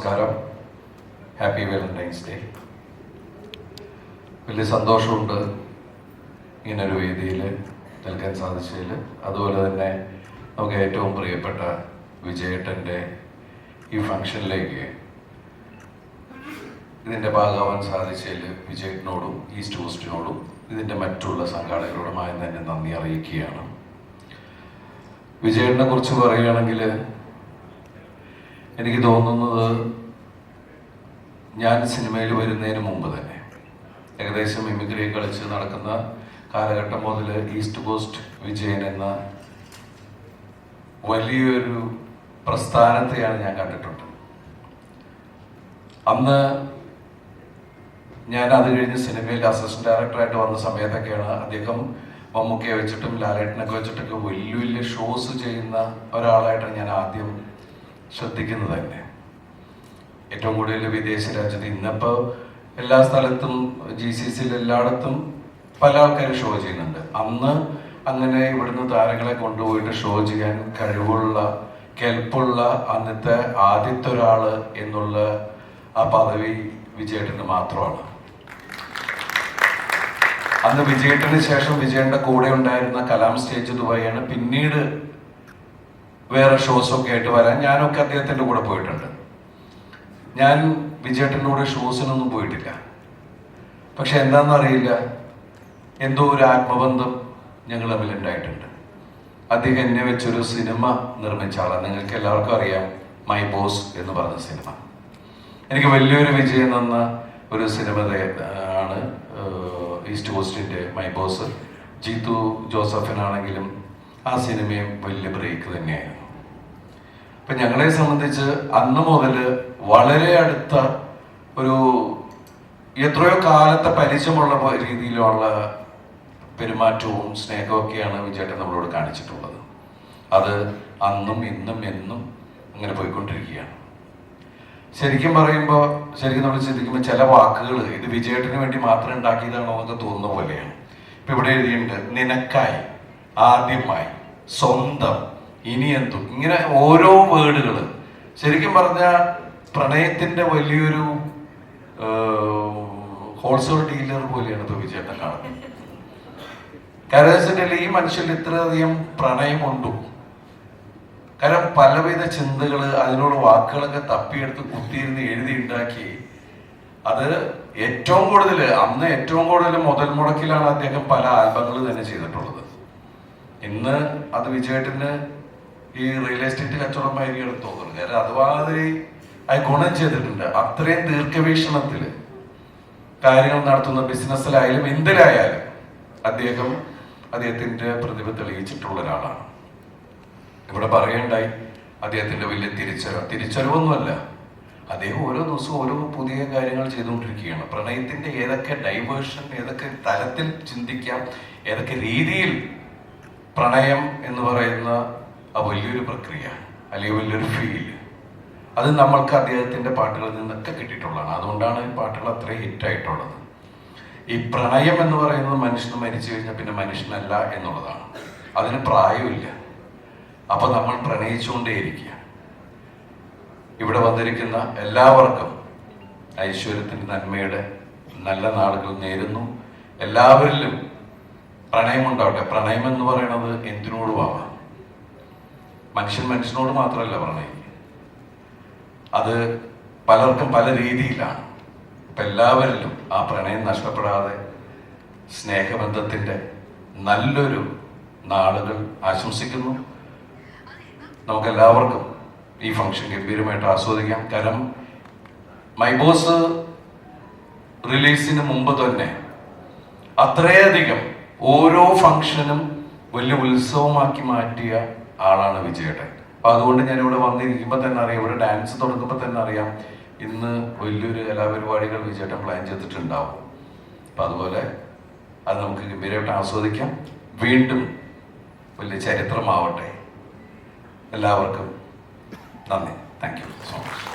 നമസ്കാരം. Happy Valentine's day. വലിയ സന്തോഷമുണ്ട് ഇങ്ങനൊരു വേദിയിൽ നിൽക്കാൻ സാധിച്ചതിൽ. അതുപോലെ തന്നെ നമുക്ക് ഏറ്റവും പ്രിയപ്പെട്ട വിജയേട്ടൻ്റെ ഈ ഫംഗ്ഷനിലേക്ക് ഇതിൻ്റെ ഭാഗമാവാൻ സാധിച്ചതിൽ വിജയേട്ടനോടും ഈസ്റ്റ് കോസ്റ്റിനോടും ഇതിൻ്റെ മറ്റുള്ള സംഘാടകരോടുമായി തന്നെ നന്ദി അറിയിക്കുകയാണ്. വിജയേട്ടനെ കുറിച്ച് പറയുകയാണെങ്കിൽ എനിക്ക് തോന്നുന്നത് ഞാൻ സിനിമയിൽ വരുന്നതിന് മുമ്പ് തന്നെ ഏകദേശം മിമിക്രി കളിച്ച് നടക്കുന്ന കാലഘട്ടം മുതൽ ഈസ്റ്റ് കോസ്റ്റ് വിജയൻ എന്ന വലിയൊരു പ്രസ്ഥാനത്തെയാണ് ഞാൻ കണ്ടിട്ടുണ്ട്. അന്ന് ഞാൻ അത് കഴിഞ്ഞ് സിനിമയിൽ അസിസ്റ്റന്റ് ഡയറക്ടറായിട്ട് വന്ന സമയത്തൊക്കെയാണ് അദ്ദേഹം മമ്മൂക്കയെ വെച്ചിട്ടും ലാലേട്ടനൊക്കെ വെച്ചിട്ടൊക്കെ വലിയ വലിയ ഷോസ് ചെയ്യുന്ന ഒരാളായിട്ടാണ് ഞാൻ ആദ്യം ശ്രദ്ധിക്കുന്നത് തന്നെ. ഏറ്റവും കൂടുതൽ വിദേശ രാജ്യത്ത് ഇന്നിപ്പോൾ എല്ലാ സ്ഥലത്തും GCCയിൽ എല്ലായിടത്തും പല ആൾക്കാരും ഷോ ചെയ്യുന്നുണ്ട്. അന്ന് അങ്ങനെ ഇവിടുന്ന് താരങ്ങളെ കൊണ്ടുപോയിട്ട് ഷോ ചെയ്യാൻ കഴിവുള്ള കെൽപ്പുള്ള അന്നത്തെ ആദ്യത്തെ ഒരാള് എന്നുള്ള ആ പദവി വിജയേട്ടന് മാത്രമാണ്. അന്ന് വിജയേട്ടന് ശേഷം വിജയന്റെ കൂടെ ഉണ്ടായിരുന്ന കലാം സ്റ്റേജ് ദുബായിയാണ് പിന്നീട് വേറെ ഷോസൊക്കെ ആയിട്ട് വരാൻ ഞാനൊക്കെ അദ്ദേഹത്തിൻ്റെ കൂടെ പോയിട്ടുണ്ട്. ഞാൻ വിജയേട്ടൻ്റെ കൂടെ ഷോസിനൊന്നും പോയിട്ടില്ല. പക്ഷെ എന്താണെന്നറിയില്ല, എന്തോ ഒരു ആത്മബന്ധം ഞങ്ങൾ തമ്മിൽ ഉണ്ടായിട്ടുണ്ട്. അദ്ദേഹം എന്നെ വെച്ചൊരു സിനിമ നിർമ്മിച്ച ആളാണ്. നിങ്ങൾക്ക് എല്ലാവർക്കും അറിയാം, മൈ ബോസ് എന്ന് പറഞ്ഞ സിനിമ. എനിക്ക് വലിയൊരു വിജയം തന്ന ഒരു സിനിമ ആണ് ഈസ്റ്റ് കോസ്റ്റിൻ്റെ മൈ ബോസ്. ജീത്തു ജോസഫിനാണെങ്കിലും ആ സിനിമയും വലിയ ബ്രേക്ക് തന്നെയായിരുന്നു. അപ്പം ഞങ്ങളെ സംബന്ധിച്ച് അന്ന് മുതൽ വളരെ അടുത്ത ഒരു എത്രയോ കാലത്തെ പരിചയമുള്ള രീതിയിലുള്ള പെരുമാറ്റവും സ്നേഹമൊക്കെയാണ് വിജയേട്ടൻ നമ്മളോട് കാണിച്ചിട്ടുള്ളത്. അത് അന്നും ഇന്നും എന്നും അങ്ങനെ പോയിക്കൊണ്ടിരിക്കുകയാണ്. ശരിക്കും നമ്മൾ ചിന്തിക്കുമ്പോൾ ചില വാക്കുകൾ ഇത് വിജയേട്ടന് വേണ്ടി മാത്രം ഉണ്ടാക്കിയതാണോ എന്നൊക്കെ തോന്നുന്ന പോലെയാണ്. ഇപ്പം ഇവിടെ എഴുതിയിട്ടുണ്ട്, നിനക്കായി, ആദ്യമായി, സ്വന്തം, ഇനി എന്തും, ഇങ്ങനെ ഓരോ വേർഡുകൾ. ശരിക്കും പറഞ്ഞാൽ പ്രണയത്തിന്റെ വലിയൊരു ഹോൾസെയിൽ ഡീലർ പോലെയാണ് ഇപ്പോൾ വിജയേട്ടൻ കാണുന്നത്. കാരണം ഈ മനുഷ്യരിൽ ഇത്രയധികം പ്രണയമുണ്ടോ? കാരണം പലവിധ ചിന്തകൾ, അതിനോട് വാക്കുകളൊക്കെ തപ്പിയെടുത്ത് കുത്തിയിരുന്ന് എഴുതി ഉണ്ടാക്കി. അത് ഏറ്റവും കൂടുതൽ മുതൽ മുടക്കിലാണ് അദ്ദേഹം പല ആൽബങ്ങൾ തന്നെ ചെയ്തിട്ടുള്ളത്. ഇന്ന് അത് വിജയേട്ടന് ഈ റിയൽ എസ്റ്റേറ്റ് കച്ചവടമായിരിക്കും തോന്നുന്നത്. കാരണം അതുമാതിരി അത് ഗുണം ചെയ്തിട്ടുണ്ട്. അത്രയും ദീർഘവീക്ഷണത്തിൽ കാര്യങ്ങൾ നടത്തുന്ന ബിസിനസ്സിലായാലും എന്തിലായാലും അദ്ദേഹത്തിന്റെ പ്രതിഭ തെളിയിച്ചിട്ടുള്ള ഒരാളാണ്. ഇവിടെ പറയണ്ടായി അദ്ദേഹത്തിന്റെ വലിയ തിരിച്ചറിവൊന്നുമല്ല. അദ്ദേഹം ഓരോ ദിവസവും ഓരോ പുതിയ കാര്യങ്ങൾ ചെയ്തുകൊണ്ടിരിക്കുകയാണ്. പ്രണയത്തിന്റെ ഏതൊക്കെ ഡൈവേർഷൻ, ഏതൊക്കെ തലത്തിൽ ചിന്തിക്കാം, ഏതൊക്കെ രീതിയിൽ പ്രണയം എന്ന് പറയുന്ന ആ വലിയൊരു പ്രക്രിയ അല്ലെങ്കിൽ വലിയൊരു ഫീൽ, അത് നമ്മൾക്ക് അദ്ദേഹത്തിന്റെ പാട്ടുകളിൽ നിന്നൊക്കെ കിട്ടിയിട്ടുള്ളതാണ്. അതുകൊണ്ടാണ് ഈ പാട്ടുകൾ അത്രയും ഹിറ്റായിട്ടുള്ളത്. ഈ പ്രണയം എന്ന് പറയുന്നത് മനുഷ്യന് മരിച്ചു കഴിഞ്ഞാൽ പിന്നെ മനുഷ്യനല്ല എന്നുള്ളതാണ്. അതിന് പ്രായമില്ല. അപ്പൊ നമ്മൾ പ്രണയിച്ചുകൊണ്ടേയിരിക്കുക. ഇവിടെ വന്നിരിക്കുന്ന എല്ലാവർക്കും ഐശ്വര്യത്തിന്റെ നന്മയുടെ നല്ല നാളുകൾ നേരുന്നു. എല്ലാവരിലും പ്രണയമുണ്ടാവട്ടെ. പ്രണയം എന്ന് പറയുന്നത് എന്തിനോടും ആവാം. മനുഷ്യനോട് മാത്രമല്ല പ്രണയിക്കുക. അത് പലർക്കും പല രീതിയിലാണ്. അപ്പൊ എല്ലാവരിലും ആ പ്രണയം നഷ്ടപ്പെടാതെ സ്നേഹബന്ധത്തിന്റെ നല്ലൊരു നാളുകൾ ആശംസിക്കുന്നു. നമുക്കെല്ലാവർക്കും ഈ ഫംഗ്ഷൻ ഗംഭീരമായിട്ട് ആസ്വദിക്കാം. കാരണം മൈ ബോസ് റിലീസിന് മുമ്പ് തന്നെ അത്രയധികം ഓരോ ഫംഗ്ഷനും വലിയ ഉത്സവമാക്കി മാറ്റിയ ആളാണ് വിജയേട്ടൻ. അപ്പൊ അതുകൊണ്ട് ഞാൻ ഇവിടെ വന്നിരിക്കുമ്പോൾ തന്നെ അറിയാം, ഇവിടെ ഡാൻസ് തുടങ്ങുമ്പോൾ തന്നെ അറിയാം ഇന്ന് വലിയൊരു കലാപരിപാടികൾ വിജയേട്ടൻ പ്ലാൻ ചെയ്തിട്ടുണ്ടാവും. അപ്പൊ അതുപോലെ അത് നമുക്ക് ഗംഭീരമായിട്ട് ആസ്വദിക്കാം. വീണ്ടും വലിയ ചരിത്രമാവട്ടെ. എല്ലാവർക്കും നന്ദി. Thank you so much.